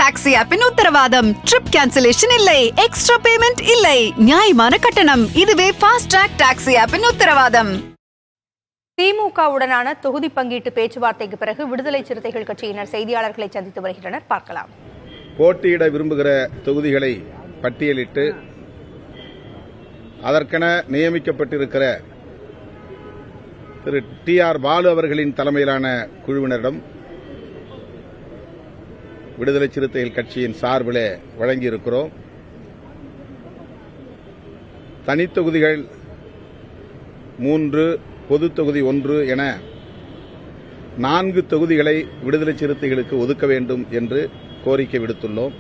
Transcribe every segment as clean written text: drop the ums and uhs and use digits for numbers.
Taxi ஆப்பின் உத்தரவாதம். Trip cancellation இல்லை, extra payment இல்லை, நியாயமான கட்டணம். இதுவே ஃபாஸ்ட் ட்ராக் டாக்ஸி ஆப்பின் உத்தரவாதம். திமுகவுடனான தொகுதி பங்கீட்டு பேச்சுவார்த்தைக்கு பிறகு விடுதலை சிறுத்தைகள் கட்சியினர் செய்தியாளர்களை சந்தித்து வருகின்றனர். பார்க்கலாம். போட்டியிட விரும்புகிற தொகுதிகளை பட்டியலிட்டு அதற்கென நியமிக்கப்பட்டிருக்கிற திரு TR பாலு அவர்களின் தலைமையிலான குழுவினரிடம் விடுதலை சிறுத்தைகள் கட்சியின் சார்பிலே வழங்கியிருக்கிறோம். தனித்தொகுதிகள் 3, பொது தொகுதி 1 என 4 தொகுதிகளை விடுதலை சிறுத்தைகளுக்கு ஒதுக்க வேண்டும் என்று கோரிக்கை விடுத்துள்ளோம்.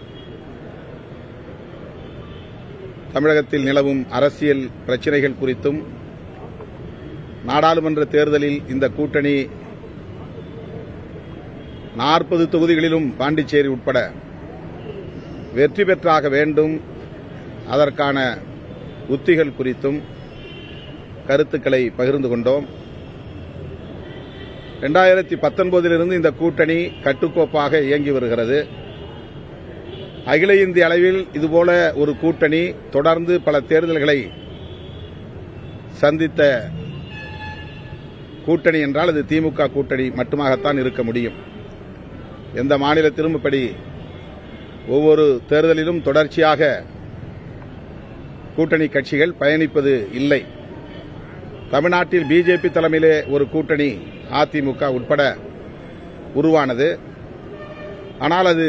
தமிழகத்தில் நிலவும் அரசியல் பிரச்சினைகள் குறித்தும் நாடாளுமன்ற தேர்தலில் இந்த கூட்டணி 40 தொகுதிகளிலும் பாண்டிச்சேரி உட்பட வெற்றி பெற்றாக வேண்டும், அதற்கான உத்திகள் குறித்தும் கருத்துக்களை பகிர்ந்து கொண்டோம். 2019 இந்த கூட்டணி கட்டுக்கோப்பாக இயங்கி வருகிறது. அகில இந்திய அளவில் இதுபோல ஒரு கூட்டணி தொடர்ந்து பல தேர்தல்களை சந்தித்த கூட்டணி என்றால் அது திமுக கூட்டணி மட்டுமாகத்தான் இருக்க முடியும். எந்த மாநிலத்திலும் இப்படி ஒவ்வொரு தேர்தலிலும் தொடர்ச்சியாக கூட்டணி கட்சிகள் பயணிப்பது இல்லை. தமிழ்நாட்டில் பிஜேபி தலைமையிலே ஒரு கூட்டணி அதிமுக உட்பட உருவானது. ஆனால் அது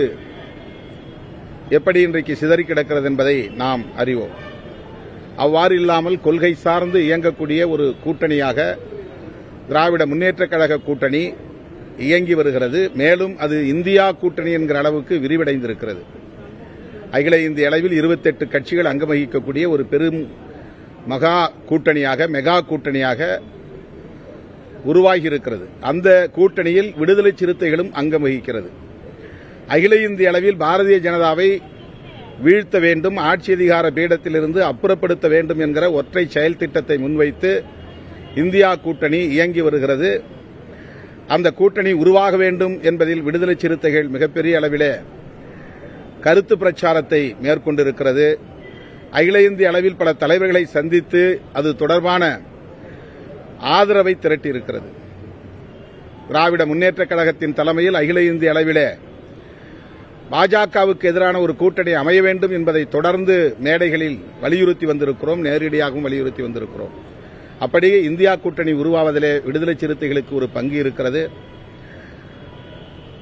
எப்படி இன்றைக்கு சிதறி கிடக்கிறது என்பதை நாம் அறிவோம். அவ்வாறு இல்லாமல் கொள்கை சார்ந்து இயங்கக்கூடிய ஒரு கூட்டணியாக திராவிட முன்னேற்றக் கழக கூட்டணி இயங்கி வருகிறது. மேலும் அது இந்தியா கூட்டணி என்கிற அளவுக்கு விரிவடைந்திருக்கிறது. அகில இந்திய அளவில் 28 கட்சிகள் அங்கம் வகிக்கக்கூடிய ஒரு பெரும் மெகா கூட்டணியாக உருவாகி இருக்கிறது. அந்த கூட்டணியில் விடுதலை சிறுத்தைகளும் அங்கம் வகிக்கிறது. அகில இந்திய அளவில் பாரதிய ஜனதாவை வீழ்த்த வேண்டும், ஆட்சி அதிகார பீடத்திலிருந்து அப்புறப்படுத்த வேண்டும் என்கிற ஒற்றை செயல் திட்டத்தை முன்வைத்து இந்தியா கூட்டணி இயங்கி வருகிறது. அந்த கூட்டணி உருவாக வேண்டும் என்பதில் விடுதலை சிறுத்தைகள் மிகப்பெரிய அளவிலே கருத்து பிரச்சாரத்தை மேற்கொண்டிருக்கிறது. அகில இந்திய அளவில் பல தலைவர்களை சந்தித்து அது தொடர்பான ஆதரவை திரட்டியிருக்கிறது. திராவிட முன்னேற்றக் கழகத்தின் தலைமையில் அகில இந்திய அளவிலே பாஜகவுக்கு எதிரான ஒரு கூட்டணி அமைய வேண்டும் என்பதை தொடர்ந்து மேடைகளில் வலியுறுத்தி வந்திருக்கிறோம், நேரடியாகவும் வலியுறுத்தி வந்திருக்கிறோம். அப்படி இந்தியா கூட்டணி உருவாவதிலே விடுதலை சிறுத்தைகளுக்கு ஒரு பங்கு இருக்கிறது.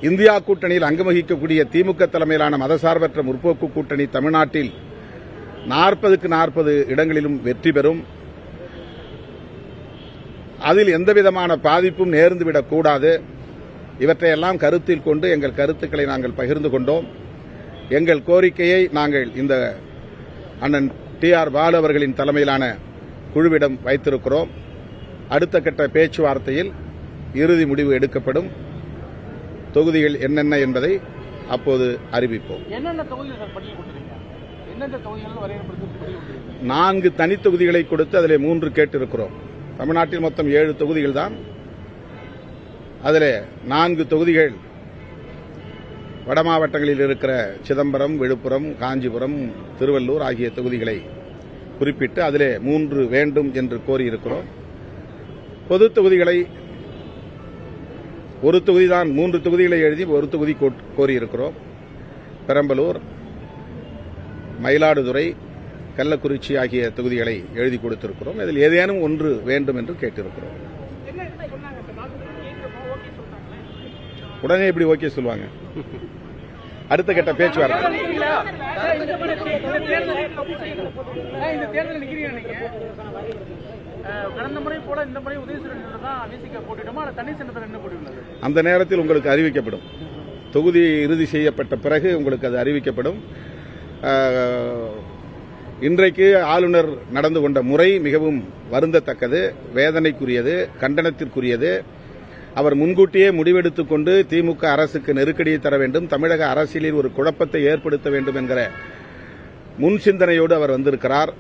இந்தியா கூட்டணியில் அங்கம் வகிக்கக்கூடிய திமுக தலைமையிலான மதசார்பற்ற முற்போக்கு கூட்டணி தமிழ்நாட்டில் 40க்கு 40 இடங்களிலும் வெற்றி பெறும். அதில் எந்தவிதமான பாதிப்பும் நேர்ந்துவிடக்கூடாது. இவற்றையெல்லாம் கருத்தில் கொண்டு எங்கள் கருத்துக்களை நாங்கள் பகிர்ந்து கொண்டோம். எங்கள் கோரிக்கையை நாங்கள் இந்த அண்ணன் TR பாலு அவர்களின் தலைமையிலான குழுவிடம் வைத்திருக்கிறோம். அடுத்த கட்ட பேச்சுவார்த்தையில் இறுதி முடிவு எடுக்கப்படும். தொகுதிகள் என்னென்ன என்பதை அப்போது அறிவிப்போம். 4 தனி தொகுதிகளை கொடுத்து அதிலே 3 கேட்டிருக்கிறோம். தமிழ்நாட்டில் மொத்தம் 7 தொகுதிகள் தான். அதிலே 4 தொகுதிகள் வட மாவட்டங்களில் இருக்கிற சிதம்பரம், விழுப்புரம், காஞ்சிபுரம், திருவள்ளூர் ஆகிய தொகுதிகளை குறிப்பிட்டு அதிலே 3 வேண்டும் என்று கோரியிருக்கிறோம். பொது தொகுதிகளை ஒரு தொகுதிதான், 3 தொகுதிகளை எழுதி ஒரு தொகுதி கோரியிருக்கிறோம். பெரம்பலூர், மயிலாடுதுறை, கள்ளக்குறிச்சி ஆகிய தொகுதிகளை எழுதி கொடுத்திருக்கிறோம். இதில் ஏதேனும் ஒன்று வேண்டும் என்று கேட்டிருக்கிறோம். உடனே எப்படி ஓகே சொல்லுவாங்க? அடுத்த கட்ட பேச்சுவார்த்தை. அந்த நேரத்தில் உங்களுக்கு அறிவிக்கப்படும். தொகுதி இறுதி செய்யப்பட்ட பிறகு உங்களுக்கு அது அறிவிக்கப்படும். இன்றைக்கு ஆளுநர் நடந்து கொண்ட முறை மிகவும் வருந்தத்தக்கது, வேதனைக்குரியது, கண்டனத்திற்குரியது. அவர் முன்கூட்டியே முடிவெடுத்துக் கொண்டு திமுக அரசுக்கு நெருக்கடியை தர வேண்டும், தமிழக அரசியலில் ஒரு குழப்பத்தை ஏற்படுத்த வேண்டும் என்கிற முன் சிந்தனையோடு அவர் வந்திருக்கிறார்.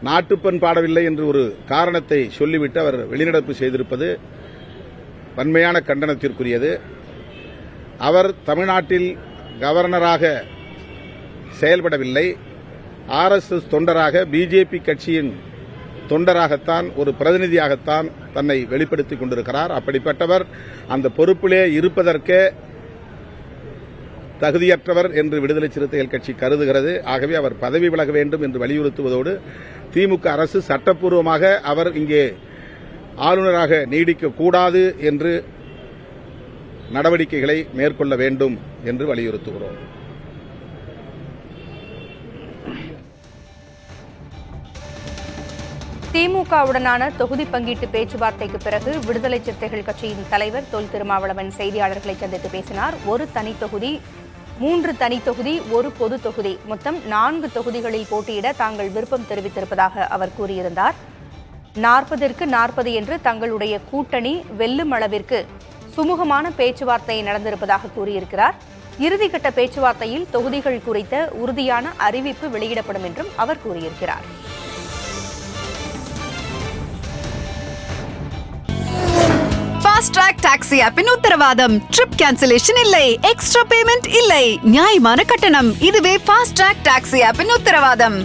நாட்டுப்பண் பாடவில்லை என்று ஒரு காரணத்தை சொல்லிவிட்டு அவர் வெளிநடப்பு செய்திருப்பது வன்மையான கண்டனத்திற்குரியது. அவர் தமிழ்நாட்டில் கவர்னராக செயல்படவில்லை. RSS தொண்டராக, பிஜேபி கட்சியின் தொண்டராகத்தான், ஒரு பிரதிநிதியாகத்தான் தன்னை வெளிப்படுத்திக் கொண்டிருக்கிறார். அப்படிப்பட்டவர் அந்த பொறுப்பிலே இருப்பதற்கே தகுதியற்றவர் என்று விடுதலை சிறுத்தைகள் கட்சி கருதுகிறது. ஆகவே அவர் பதவி விலக வேண்டும் என்று வலியுறுத்துவதோடு திமுக அரசு சட்டப்பூர்வமாக அவர் இங்கே ஆளுநராக நீடிக்கக்கூடாது என்று நடவடிக்கைகளை மேற்கொள்ள வேண்டும் என்று வலியுறுத்துகிறோம். திமுகவுடனான தொகுதி பங்கீட்டு பேச்சுவார்த்தைக்கு பிறகு விடுதலை சிறுத்தைகள் கட்சியின் தலைவர் தொல் திருமாவளவன் செய்தியாளர்களை சந்தித்து பேசினார். ஒரு தனி தொகுதி, 3 தனி தொகுதி, ஒரு பொது தொகுதி, மொத்தம் 4 தொகுதிகளில் போட்டியிட தாங்கள் விருப்பம் தெரிவித்திருப்பதாக அவர் கூறியிருந்தார். 40ற்கு 40 என்று தங்களுடைய கூட்டணி வெல்லும் அளவிற்கு சுமூகமான பேச்சுவார்த்தை நடந்திருப்பதாக கூறியிருக்கிறார். இறுதிக்கட்ட பேச்சுவார்த்தையில் தொகுதிகள் குறித்த உறுதியான அறிவிப்பு வெளியிடப்படும் என்றும் அவர் கூறியிருக்கிறார். ஃபாஸ்ட் ட்ராக் டாக்ஸி ஆப்பின் உத்தரவாதம். ட்ரிப் கேன்சலேஷன் இல்லை, எக்ஸ்ட்ரா பேமெண்ட் இல்லை, நியாயமான கட்டணம். இதுவே ஃபாஸ்ட் ட்ராக் டாக்ஸி ஆப்பின் உத்தரவாதம்.